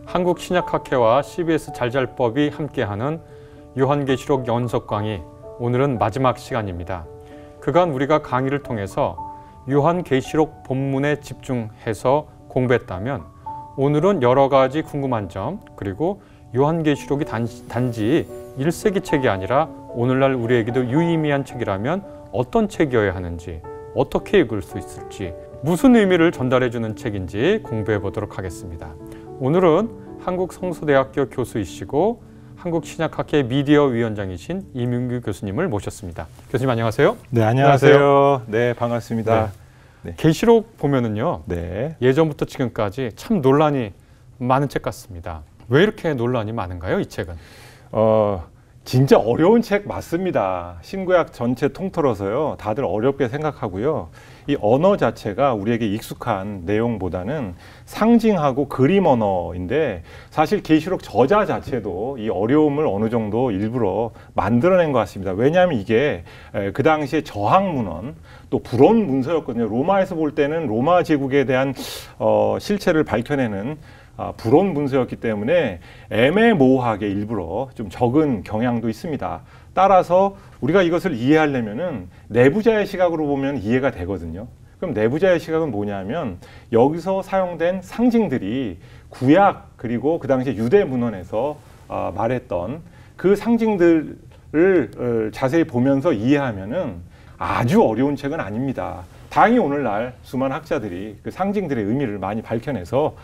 한국신약학회와 CBS 잘잘법이 함께하는 요한계시록 연속 강의, 오늘은 마지막 시간입니다. 그간 우리가 강의를 통해서 요한계시록 본문에 집중해서 공부했다면 오늘은 여러 가지 궁금한 점, 그리고 요한계시록이 단지 1세기 책이 아니라 오늘날 우리에게도 유의미한 책이라면 어떤 책이어야 하는지, 어떻게 읽을 수 있을지, 무슨 의미를 전달해주는 책인지 공부해 보도록 하겠습니다. 오늘은 한국성서대학교 교수이시고 한국신약학회 미디어위원장이신 이민규 교수님을 모셨습니다. 교수님 안녕하세요. 네, 안녕하세요. 네, 반갑습니다. 네. 계시록 보면은요, 네. 예전부터 지금까지 참 논란이 많은 책 같습니다. 왜 이렇게 논란이 많은가요, 이 책은? 진짜 어려운 책 맞습니다. 신구약 전체 통틀어서요, 다들 어렵게 생각하고요. 이 언어 자체가 우리에게 익숙한 내용보다는 상징하고 그림 언어인데, 사실 계시록 저자 자체도 이 어려움을 어느 정도 일부러 만들어낸 것 같습니다. 왜냐하면 이게 그 당시에 저항 문헌, 또 불온 문서였거든요. 로마에서 볼 때는 로마 제국에 대한 실체를 밝혀내는 불온 문서였기 때문에 애매모호하게 일부러 좀 적은 경향도 있습니다. 따라서 우리가 이것을 이해하려면은 내부자의 시각으로 보면 이해가 되거든요. 그럼 내부자의 시각은 뭐냐면, 여기서 사용된 상징들이 구약 그리고 그 당시 유대 문헌에서 말했던 그 상징들을 자세히 보면서 이해하면은 아주 어려운 책은 아닙니다. 다행히 오늘날 수많은 학자들이 그 상징들의 의미를 많이 밝혀내서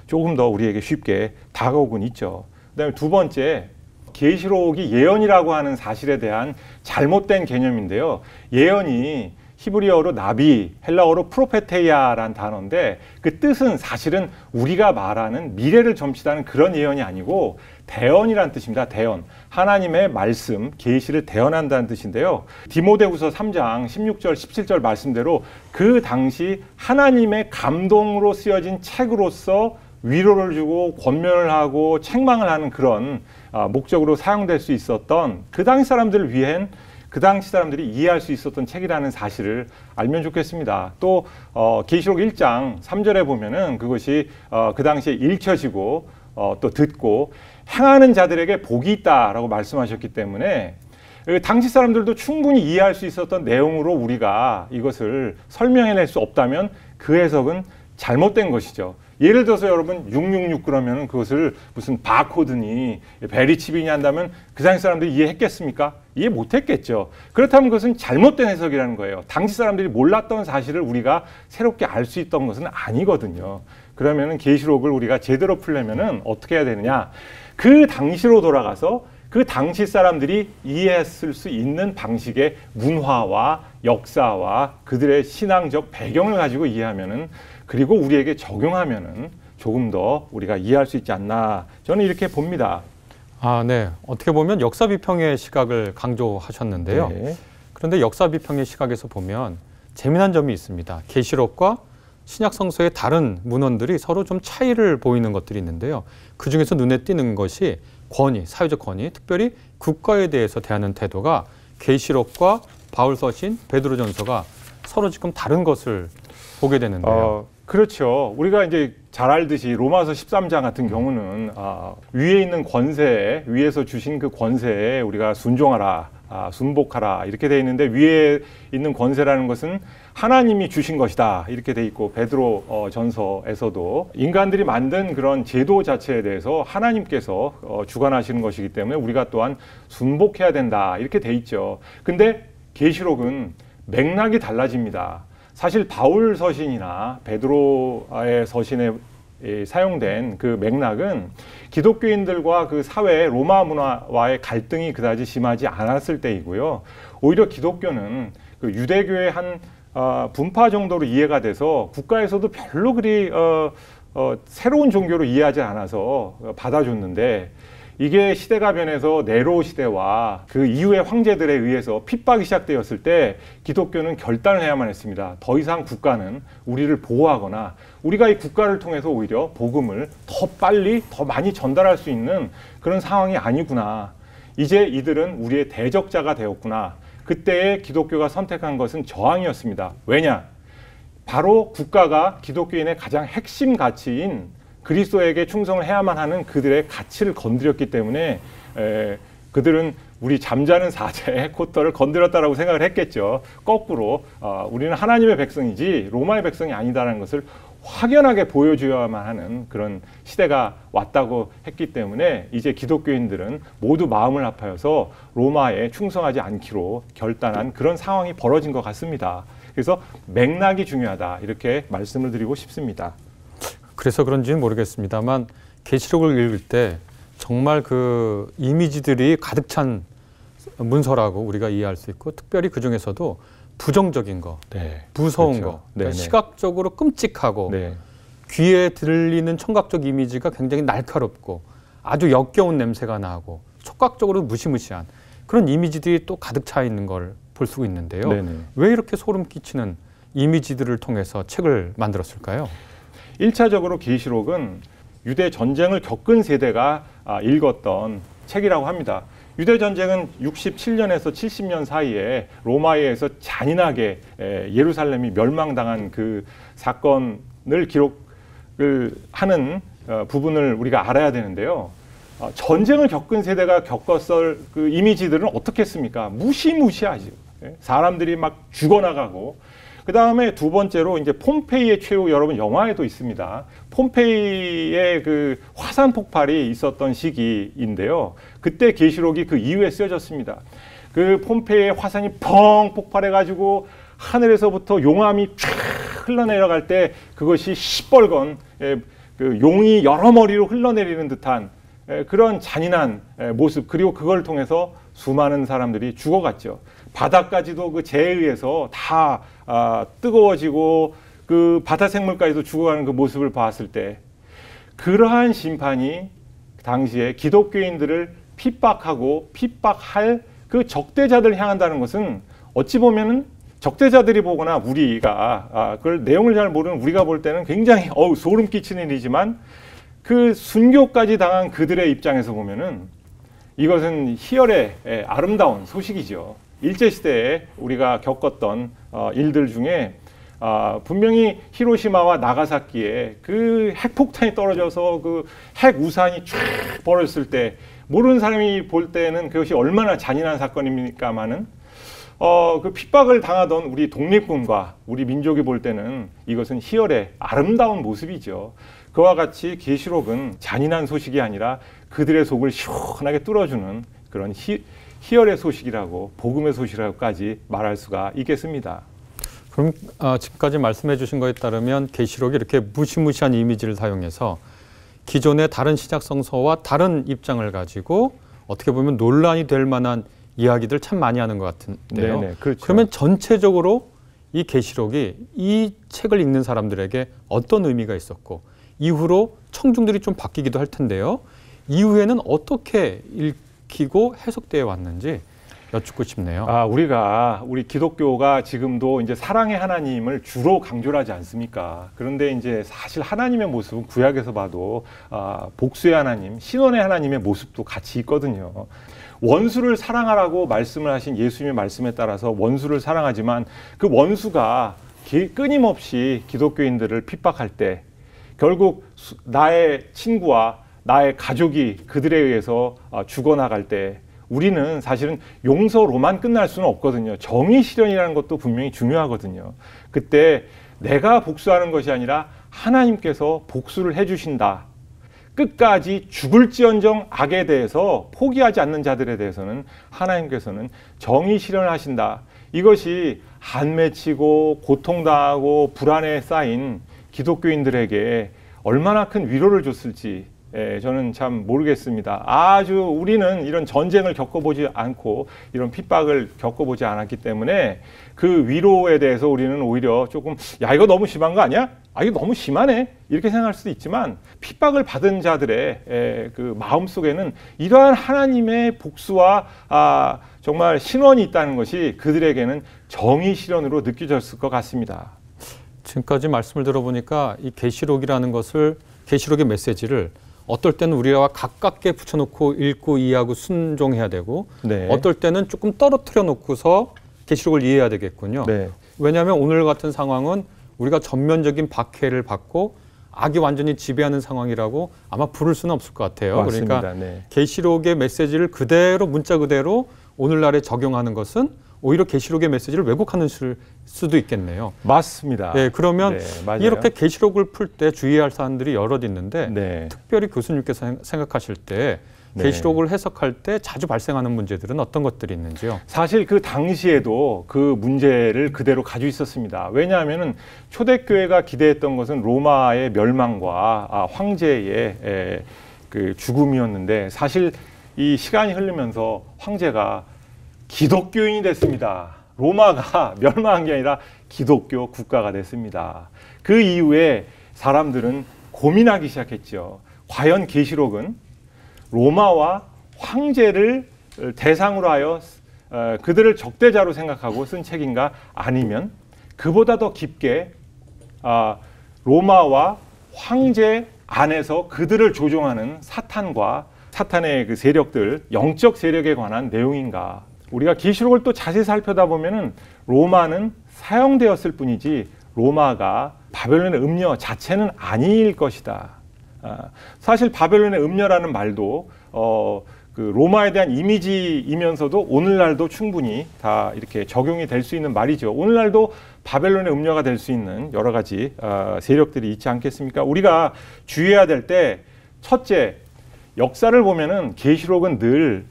조금 더 우리에게 쉽게 다가오곤 있죠. 그다음에 두 번째, 계시록이 예언이라고 하는 사실에 대한 잘못된 개념인데요. 예언이 히브리어로 나비, 헬라어로 프로페테이아라는 단어인데, 그 뜻은 사실은 우리가 말하는 미래를 점치다는 그런 예언이 아니고 대언이라는 뜻입니다. 대언. 하나님의 말씀, 계시를 대언한다는 뜻인데요. 디모데후서 3장 16절, 17절 말씀대로 그 당시 하나님의 감동으로 쓰여진 책으로서 위로를 주고 권면을 하고 책망을 하는 그런 목적으로 사용될 수 있었던, 그 당시 사람들을 위한, 그 당시 사람들이 이해할 수 있었던 책이라는 사실을 알면 좋겠습니다. 또 계시록 1장 3절에 보면은 그것이 그 당시에 읽혀지고 또 듣고 행하는 자들에게 복이 있다라고 말씀하셨기 때문에 당시 사람들도 충분히 이해할 수 있었던 내용으로 우리가 이것을 설명해낼 수 없다면 그 해석은 잘못된 것이죠. 예를 들어서 여러분 666 그러면 그것을 무슨 바코드니 베리칩이니 한다면 그 당시 사람들이 이해했겠습니까? 이해 못했겠죠. 그렇다면 그것은 잘못된 해석이라는 거예요. 당시 사람들이 몰랐던 사실을 우리가 새롭게 알 수 있던 것은 아니거든요. 그러면은 계시록을 우리가 제대로 풀려면은 어떻게 해야 되느냐? 그 당시로 돌아가서 그 당시 사람들이 이해했을 수 있는 방식의 문화와 역사와 그들의 신앙적 배경을 가지고 이해하면은, 그리고 우리에게 적용하면은 조금 더 우리가 이해할 수 있지 않나, 저는 이렇게 봅니다. 네. 어떻게 보면 역사 비평의 시각을 강조하셨는데요. 네. 그런데 역사 비평의 시각에서 보면 재미난 점이 있습니다. 계시록과 신약 성서의 다른 문헌들이 서로 좀 차이를 보이는 것들이 있는데요. 그 중에서 눈에 띄는 것이 권위, 사회적 권위, 특별히 국가에 대해서 대하는 태도가 계시록과 바울서신, 베드로전서가 서로 지금 다른 것을 보게 되는데요. 그렇죠. 우리가 이제 잘 알듯이 로마서 13장 같은 경우는 위에 있는 권세에, 위에서 주신 그 권세에 우리가 순종하라, 순복하라 이렇게 돼 있는데, 위에 있는 권세라는 것은 하나님이 주신 것이다 이렇게 돼 있고, 베드로 전서에서도 인간들이 만든 그런 제도 자체에 대해서 하나님께서 주관하시는 것이기 때문에 우리가 또한 순복해야 된다 이렇게 돼 있죠. 근데 계시록은 맥락이 달라집니다. 사실 바울 서신이나 베드로의 서신에 사용된 그 맥락은 기독교인들과 그 사회 로마 문화와의 갈등이 그다지 심하지 않았을 때이고요. 오히려 기독교는 그 유대교의 한 분파 정도로 이해가 돼서 국가에서도 별로 그리 새로운 종교로 이해하지 않아서 받아줬는데, 이게 시대가 변해서 네로 시대와 그 이후의 황제들에 의해서 핍박이 시작되었을 때 기독교는 결단을 해야만 했습니다. 더 이상 국가는 우리를 보호하거나 우리가 이 국가를 통해서 오히려 복음을 더 빨리 더 많이 전달할 수 있는 그런 상황이 아니구나. 이제 이들은 우리의 대적자가 되었구나. 그때의 기독교가 선택한 것은 저항이었습니다. 왜냐? 바로 국가가 기독교인의 가장 핵심 가치인 그리스도에게 충성을 해야만 하는 그들의 가치를 건드렸기 때문에 그들은 우리 잠자는 사자의 해코터를 건드렸다라고 생각을 했겠죠. 거꾸로 우리는 하나님의 백성이지 로마의 백성이 아니다라는 것을 확연하게 보여줘야만 하는 그런 시대가 왔다고 했기 때문에 이제 기독교인들은 모두 마음을 합하여서 로마에 충성하지 않기로 결단한 그런 상황이 벌어진 것 같습니다. 그래서 맥락이 중요하다 이렇게 말씀을 드리고 싶습니다. 그래서 그런지는 모르겠습니다만 계시록을 읽을 때 정말 그 이미지들이 가득 찬 문서라고 우리가 이해할 수 있고 특별히 그 중에서도 부정적인 거, 네, 무서운 그렇죠. 거, 그러니까 네네. 시각적으로 끔찍하고 네. 귀에 들리는 청각적 이미지가 굉장히 날카롭고 아주 역겨운 냄새가 나고 촉각적으로 무시무시한 그런 이미지들이 또 가득 차 있는 걸 볼 수가 있는데요. 네네. 왜 이렇게 소름 끼치는 이미지들을 통해서 책을 만들었을까요? 1차적으로 계시록은 유대 전쟁을 겪은 세대가 읽었던 책이라고 합니다. 유대 전쟁은 67년에서 70년 사이에 로마에 의해서 잔인하게 예루살렘이 멸망당한 그 사건을 기록을 하는 부분을 우리가 알아야 되는데요. 전쟁을 겪은 세대가 겪었을 그 이미지들은 어떻겠습니까? 무시무시하죠. 사람들이 막 죽어나가고 그 다음에 두 번째로 이제 폼페이의 최후 여러분 영화에도 있습니다. 폼페이의 그 화산 폭발이 있었던 시기인데요. 그때 계시록이 그 이후에 쓰여졌습니다. 그 폼페이의 화산이 펑 폭발해가지고 하늘에서부터 용암이 쫙 흘러내려갈 때 그것이 시뻘건 그 용이 여러 머리로 흘러내리는 듯한 그런 잔인한 모습 그리고 그걸 통해서 수많은 사람들이 죽어갔죠. 바다까지도 그 재해에 의해서 다 뜨거워지고 그 바다 생물까지도 죽어가는 그 모습을 봤을 때 그러한 심판이 당시에 기독교인들을 핍박하고 핍박할 그 적대자들을 향한다는 것은 어찌 보면은 적대자들이 보거나 우리가 그걸 내용을 잘 모르는 우리가 볼 때는 굉장히 소름 끼치는 일이지만 그 순교까지 당한 그들의 입장에서 보면은 이것은 희열의 아름다운 소식이죠. 일제시대에 우리가 겪었던 일들 중에 분명히 히로시마와 나가사키에 그 핵폭탄이 떨어져서 그 핵우산이 쫙 벌어졌을 때 모르는 사람이 볼 때는 그것이 얼마나 잔인한 사건입니까마는 그 핍박을 당하던 우리 독립군과 우리 민족이 볼 때는 이것은 희열의 아름다운 모습이죠. 그와 같이 계시록은 잔인한 소식이 아니라 그들의 속을 시원하게 뚫어주는 그런 희열의 소식이라고 복음의 소식이라고까지 말할 수가 있겠습니다. 그럼 지금까지 말씀해 주신 것에 따르면 계시록이 이렇게 무시무시한 이미지를 사용해서 기존의 다른 신약 성서와 다른 입장을 가지고 어떻게 보면 논란이 될 만한 이야기들 참 많이 하는 것 같은데요. 네네, 그렇죠. 그러면 전체적으로 이 계시록이 이 책을 읽는 사람들에게 어떤 의미가 있었고 이후로 청중들이 좀 바뀌기도 할 텐데요. 이후에는 어떻게 읽히고 해석되어 왔는지 여쭙고 싶네요. 우리 기독교가 지금도 이제 사랑의 하나님을 주로 강조를 하지 않습니까? 그런데 이제 사실 하나님의 모습은 구약에서 봐도 복수의 하나님, 신원의 하나님의 모습도 같이 있거든요. 원수를 사랑하라고 말씀을 하신 예수님의 말씀에 따라서 원수를 사랑하지만 그 원수가 끊임없이 기독교인들을 핍박할 때 결국 나의 친구와 나의 가족이 그들에 의해서 죽어나갈 때 우리는 사실은 용서로만 끝날 수는 없거든요. 정의 실현이라는 것도 분명히 중요하거든요. 그때 내가 복수하는 것이 아니라 하나님께서 복수를 해주신다. 끝까지 죽을지언정 악에 대해서 포기하지 않는 자들에 대해서는 하나님께서는 정의 실현을 하신다. 이것이 한 맺히고 고통당하고 불안에 쌓인 기독교인들에게 얼마나 큰 위로를 줬을지 저는 참 모르겠습니다. 아주 우리는 이런 전쟁을 겪어보지 않고 이런 핍박을 겪어보지 않았기 때문에 그 위로에 대해서 우리는 오히려 조금 이거 너무 심한 거 아니야? 이거 너무 심하네 이렇게 생각할 수도 있지만 핍박을 받은 자들의 그 마음 속에는 이러한 하나님의 복수와 정말 신원이 있다는 것이 그들에게는 정의 실현으로 느껴졌을 것 같습니다. 지금까지 말씀을 들어보니까 이 계시록이라는 것을 계시록의 메시지를 어떨 때는 우리와 가깝게 붙여놓고 읽고 이해하고 순종해야 되고 네. 어떨 때는 조금 떨어뜨려 놓고서 계시록을 이해해야 되겠군요. 네. 왜냐하면 오늘 같은 상황은 우리가 전면적인 박해를 받고 악이 완전히 지배하는 상황이라고 아마 부를 수는 없을 것 같아요. 맞습니다. 그러니까 네. 계시록의 메시지를 그대로 문자 그대로 오늘날에 적용하는 것은 오히려 계시록의 메시지를 왜곡하는 수도 있겠네요. 맞습니다. 네, 그러면 네, 맞아요. 이렇게 계시록을 풀 때 주의해야 할 사안들이 여럿 있는데 네. 특별히 교수님께서 생각하실 때 네. 계시록을 해석할 때 자주 발생하는 문제들은 어떤 것들이 있는지요? 사실 그 당시에도 그 문제를 그대로 가지고 있었습니다. 왜냐하면 초대교회가 기대했던 것은 로마의 멸망과 황제의 그 죽음이었는데 사실 이 시간이 흐르면서 황제가 기독교인이 됐습니다. 로마가 멸망한 게 아니라 기독교 국가가 됐습니다. 그 이후에 사람들은 고민하기 시작했죠. 과연 계시록은 로마와 황제를 대상으로 하여 그들을 적대자로 생각하고 쓴 책인가? 아니면 그보다 더 깊게 로마와 황제 안에서 그들을 조종하는 사탄과 사탄의 그 세력들, 영적 세력에 관한 내용인가? 우리가 계시록을 또 자세히 살펴다 보면은 로마는 사용되었을 뿐이지 로마가 바벨론의 음녀 자체는 아닐 것이다. 사실 바벨론의 음녀라는 말도 그 로마에 대한 이미지이면서도 오늘날도 충분히 다 이렇게 적용이 될 수 있는 말이죠. 오늘날도 바벨론의 음녀가 될 수 있는 여러 가지 세력들이 있지 않겠습니까? 우리가 주의해야 될 때 첫째, 역사를 보면은 계시록은 늘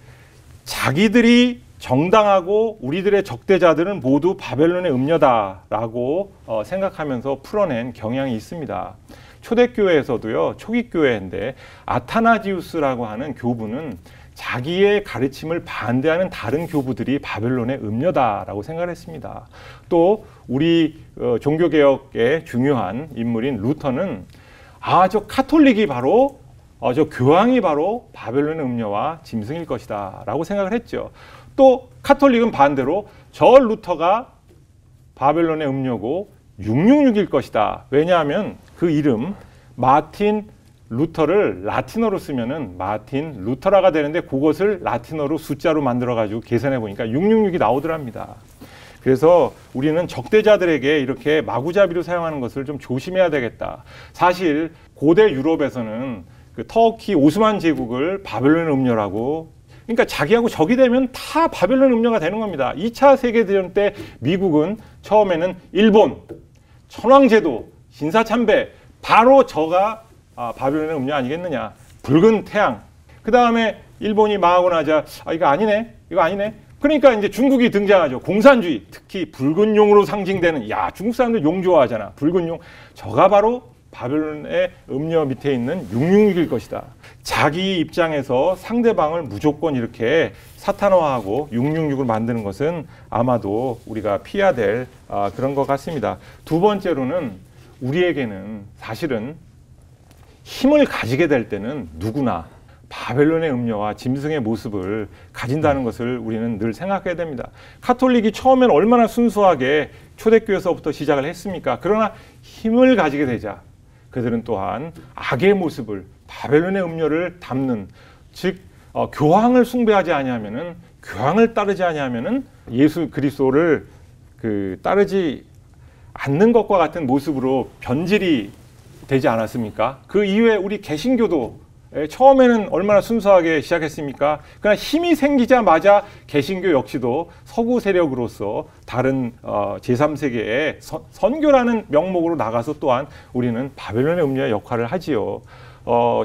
자기들이 정당하고 우리들의 적대자들은 모두 바벨론의 음녀다라고 생각하면서 풀어낸 경향이 있습니다. 초대교회에서도요, 초기 교회인데 아타나지우스라고 하는 교부는 자기의 가르침을 반대하는 다른 교부들이 바벨론의 음녀다라고 생각을 했습니다. 또 우리 종교개혁의 중요한 인물인 루터는 저 카톨릭이 바로 저 교황이 바로 바벨론의 음녀와 짐승일 것이다 라고 생각을 했죠. 또 카톨릭은 반대로 저 루터가 바벨론의 음녀고 666일 것이다. 왜냐하면 그 이름 마틴 루터를 라틴어로 쓰면은 마틴 루터라가 되는데 그것을 라틴어로 숫자로 만들어 가지고 계산해 보니까 666이 나오더랍니다. 그래서 우리는 적대자들에게 이렇게 마구잡이로 사용하는 것을 좀 조심해야 되겠다. 사실 고대 유럽에서는 그 터키 오스만 제국을 바벨론 음녀라고, 그러니까 자기하고 적이 되면 다 바벨론 음녀가 되는 겁니다. 2차 세계대전 때 미국은 처음에는 일본, 천황제도, 신사참배, 바로 저가 바벨론의 음녀 아니겠느냐. 붉은 태양. 그 다음에 일본이 망하고 나자 이거 아니네, 이거 아니네. 그러니까 이제 중국이 등장하죠. 공산주의, 특히 붉은 용으로 상징되는, 중국 사람들 용 좋아하잖아. 붉은 용. 저가 바로 바벨론의 음녀 밑에 있는 666일 것이다. 자기 입장에서 상대방을 무조건 이렇게 사탄화하고 666을 만드는 것은 아마도 우리가 피해야 될 그런 것 같습니다. 두 번째로는 우리에게는 사실은 힘을 가지게 될 때는 누구나 바벨론의 음녀와 짐승의 모습을 가진다는 것을 우리는 늘 생각해야 됩니다. 카톨릭이 처음엔 얼마나 순수하게 초대교회에서부터 시작을 했습니까? 그러나 힘을 가지게 되자 그들은 또한 악의 모습을, 바벨론의 음녀를 담는, 즉 교황을 숭배하지 아니하면은, 교황을 따르지 아니하면은 예수 그리스도를 따르지 않는 것과 같은 모습으로 변질이 되지 않았습니까? 그 이후에 우리 개신교도 처음에는 얼마나 순수하게 시작했습니까? 그러나 힘이 생기자마자 개신교 역시도 서구 세력으로서 다른 제3세계의 선교라는 명목으로 나가서 또한 우리는 바벨론의 음녀의 역할을 하지요.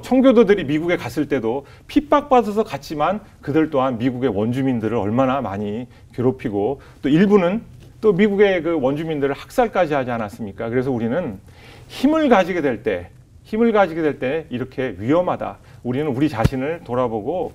청교도들이 미국에 갔을 때도 핍박받아서 갔지만 그들 또한 미국의 원주민들을 얼마나 많이 괴롭히고 또 일부는 또 미국의 그 원주민들을 학살까지 하지 않았습니까? 그래서 우리는 힘을 가지게 될 때 이렇게 위험하다. 우리는 우리 자신을 돌아보고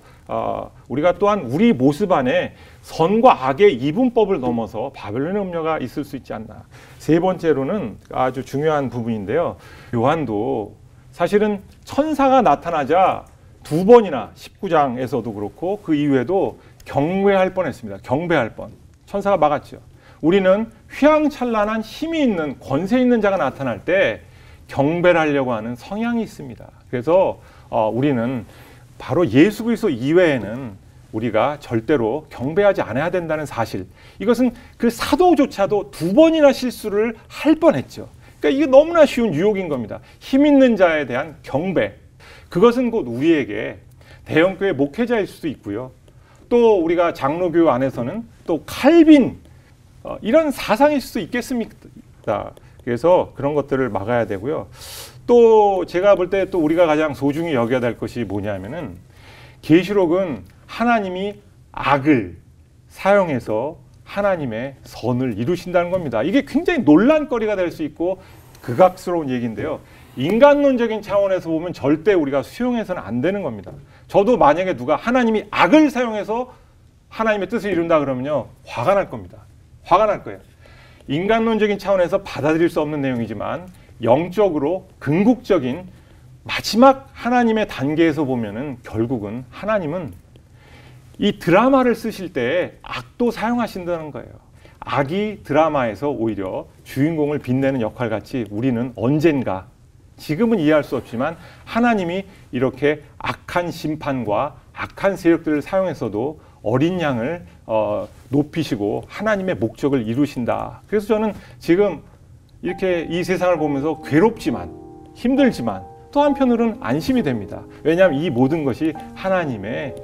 우리가 또한 우리 모습 안에 선과 악의 이분법을 넘어서 바벨론의 음녀가 있을 수 있지 않나. 세 번째로는 아주 중요한 부분인데요. 요한도 사실은 천사가 나타나자 두 번이나 19장에서도 그렇고 그 이후에도 경배할 뻔했습니다. 경배할 뻔. 천사가 막았죠. 우리는 휘황찬란한 힘이 있는 권세 있는 자가 나타날 때 경배를 하려고 하는 성향이 있습니다. 그래서 우리는 바로 예수 그리스도 이외에는 우리가 절대로 경배하지 않아야 된다는 사실. 이것은 그 사도조차도 두 번이나 실수를 할 뻔했죠. 그러니까 이게 너무나 쉬운 유혹인 겁니다. 힘 있는 자에 대한 경배. 그것은 곧 우리에게 대형교회 목회자일 수도 있고요. 또 우리가 장로교 안에서는 또 칼빈 이런 사상일 수도 있겠습니까? 그래서 그런 것들을 막아야 되고요. 또 제가 볼 때 또 우리가 가장 소중히 여겨야 될 것이 뭐냐면은 계시록은 하나님이 악을 사용해서 하나님의 선을 이루신다는 겁니다. 이게 굉장히 논란거리가 될 수 있고 극악스러운 얘기인데요. 인간론적인 차원에서 보면 절대 우리가 수용해서는 안 되는 겁니다. 저도 만약에 누가 하나님이 악을 사용해서 하나님의 뜻을 이룬다 그러면요, 화가 날 겁니다. 화가 날 거예요. 인간론적인 차원에서 받아들일 수 없는 내용이지만 영적으로 궁극적인 마지막 하나님의 단계에서 보면은 결국은 하나님은 이 드라마를 쓰실 때 악도 사용하신다는 거예요. 악이 드라마에서 오히려 주인공을 빛내는 역할 같이 우리는 언젠가, 지금은 이해할 수 없지만 하나님이 이렇게 악한 심판과 악한 세력들을 사용해서도 어린 양을 높이시고 하나님의 목적을 이루신다. 그래서 저는 지금 이렇게 이 세상을 보면서 괴롭지만 힘들지만 또 한편으로는 안심이 됩니다. 왜냐하면 이 모든 것이 하나님의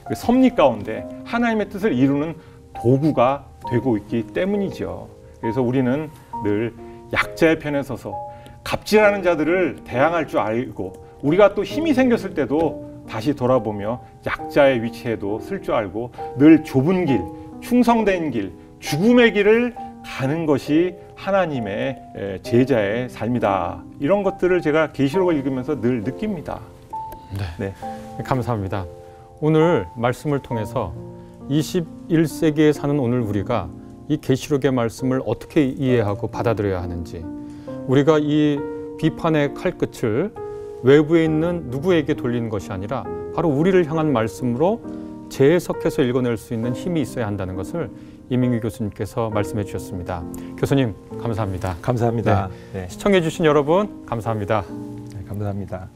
그 섭리 가운데 하나님의 뜻을 이루는 도구가 되고 있기 때문이죠. 그래서 우리는 늘 약자의 편에 서서 갑질하는 자들을 대항할 줄 알고, 우리가 또 힘이 생겼을 때도 다시 돌아보며 약자의 위치에도 쓸 줄 알고 늘 좁은 길, 충성된 길, 죽음의 길을 가는 것이 하나님의 제자의 삶이다. 이런 것들을 제가 계시록을 읽으면서 늘 느낍니다. 네. 감사합니다. 오늘 말씀을 통해서 21세기에 사는 오늘 우리가 이 계시록의 말씀을 어떻게 이해하고 받아들여야 하는지, 우리가 이 비판의 칼끝을 외부에 있는 누구에게 돌리는 것이 아니라 바로 우리를 향한 말씀으로 재해석해서 읽어낼 수 있는 힘이 있어야 한다는 것을 이민규 교수님께서 말씀해 주셨습니다. 교수님 감사합니다. 감사합니다. 네. 시청해 주신 여러분 감사합니다. 네, 감사합니다.